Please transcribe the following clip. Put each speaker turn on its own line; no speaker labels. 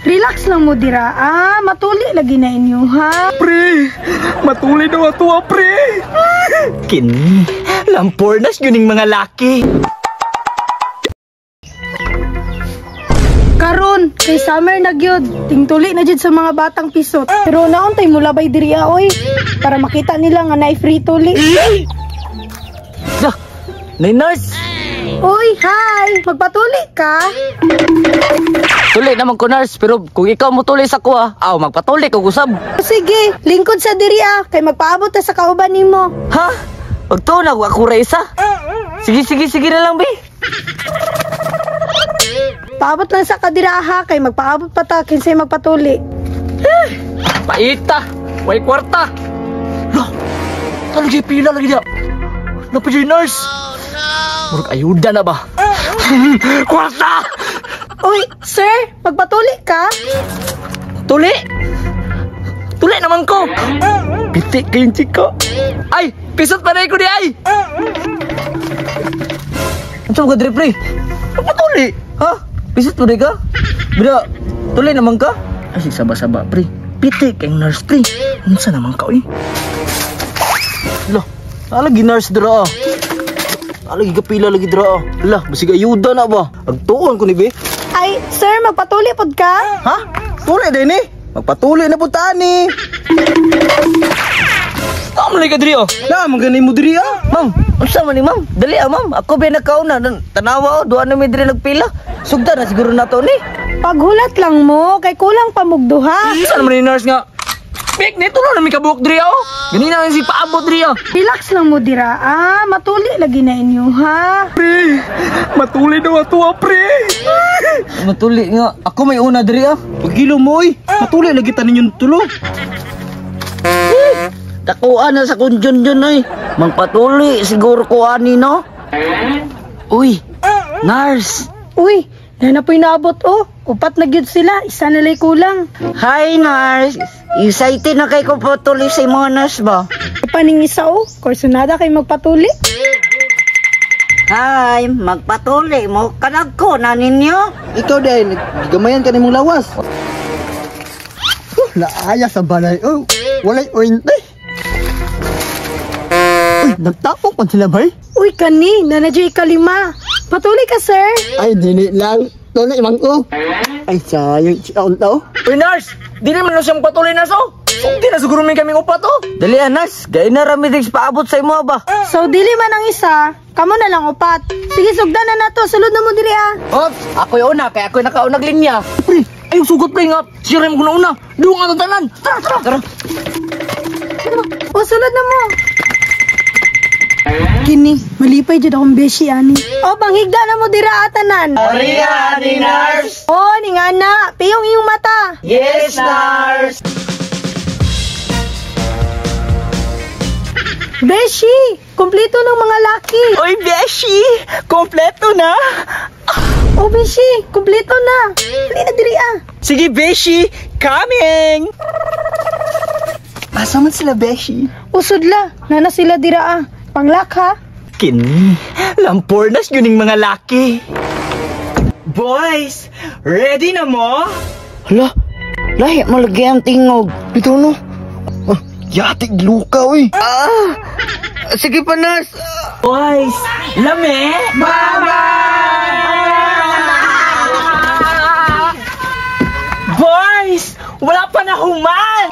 Relax lang mo dira. Matuli lagi na inyo ha.
Pre, matuli daw ato pre. Kini, lampornas yun yung mga laki.
Karon, kay summer na gyud. Tingtuli na jud sa mga batang pisot. Pero nauntay mo labay diri oy. Para makita nila nga naay free tuli.
Lah, nurse.
Uy, hi! Magpatuli ka?
Tuli naman ko nurse, pero kung ikaw mo tuli sa kuha, magpatuli ko gusab.
Sige, lingkod sa diri kay magpaabot ta sa kauban nimo.
Ha? Pagtunag ako raisa. Sige na lang be.
Paabot lang sa kadira kay magpaabot pa ta kinsay magpatuli.
Paita, way kwarta. Lah, talagi pila lagi dia. Napay nurse. Murag ayuda na ba? Kwarta!
Uy, sir, magpatuli ka?
Tuli? Tuli naman ko! Pitik kayong chika. Ay! Pisot pa na ko di ay! Ano ka, Dripre? Magpatuli? Ha? Pisot pa na ka? Bida, tuli naman ka? Ay, saba-saba, pre. Pitik kayong nurse, pre. Ano sa naman ka, eh? Lah, alagi nurse dira. Lagi kapila lagi dra. Lah, basig ayuda na ba? Agtuon ko ni be.
Ay, sir, magpatuli pod ka?
Ha? Tuli din eh. Magpatuli na po tani. Tama lagi ka diri Na, maganin mo diri Ma'am, unsa man ni ma'am? Dali ma'am. Ako ba nakauna tanawa duha na mi diri nagpila. Sugda na siguro nato ni.
Paghulat lang mo kay kulang pamugduha.
Saan man ni nurse nga? Bek, nito na mi kabuok diri Ganina si paabot diri
Relax lang mo dira. Matuli lagi na inyo ha.
Pre, matuli daw ato pre. Matuli nga. Ako may una diri Pagilo mo matuli lagi tanin yung tulo. Takuan na sa kunjon dyan Magpatuli siguro ko ani no. Uy, nurse.
Uy, na po'y naabot Upat na gyud sila, isa na lay kulang.
Hi nurse. Excited na kay ko patuli sa mga nurse ba?
Paning isa kursunada kay magpatuli.
Hi, magpatuli mo kanag ko na ninyo.
Ikaw din, gamayan ka nimong lawas. Laaya sa balay. Walay ointe. Uy, nagtapok pa sila bay?
Uy, kani, nanadyo ikalima. Patuli ka, sir.
Ay, dini lang. Tuli imang ko. Ay, sayang siyaon tao. Uy, nurse! Di naman na siyang patuloy na Di na siguro may kaming upat Dali nurse. Gaya na ramidig paabot sa imo ba?
So, dili man ang isa, kamo na lang upat. Sige, sugdan na nato. Sulod na mo diri
Ops, ako yung una, kaya ako yung nakaunag linya. Pre, ay sugot pre nga. Siram ko na una. Doon nga tatanan. Tara.
Sulod na mo. Kini, malipay jud akong beshi ani. Panghigda na mo dira atanan.
Maria, ni nurse.
Ning ana, piyong iyong mata.
Yes, nurse.
Beshi, kumpleto ng mga laki.
Oy, Beshi, kompleto na.
Beshi, kumpleto na. Dali na diri
Sige, Beshi, coming. Asa man sila, Beshi?
Usod nana sila dira Panglak ha?
Kini, lampornas yun yung mga laki. Boys, ready na mo?
Hala, lahi malagi ang tingog.
Ito no? Yatig luka,
Sige pa nurse.
Boys, lame? Mama! Boys, wala pa na human!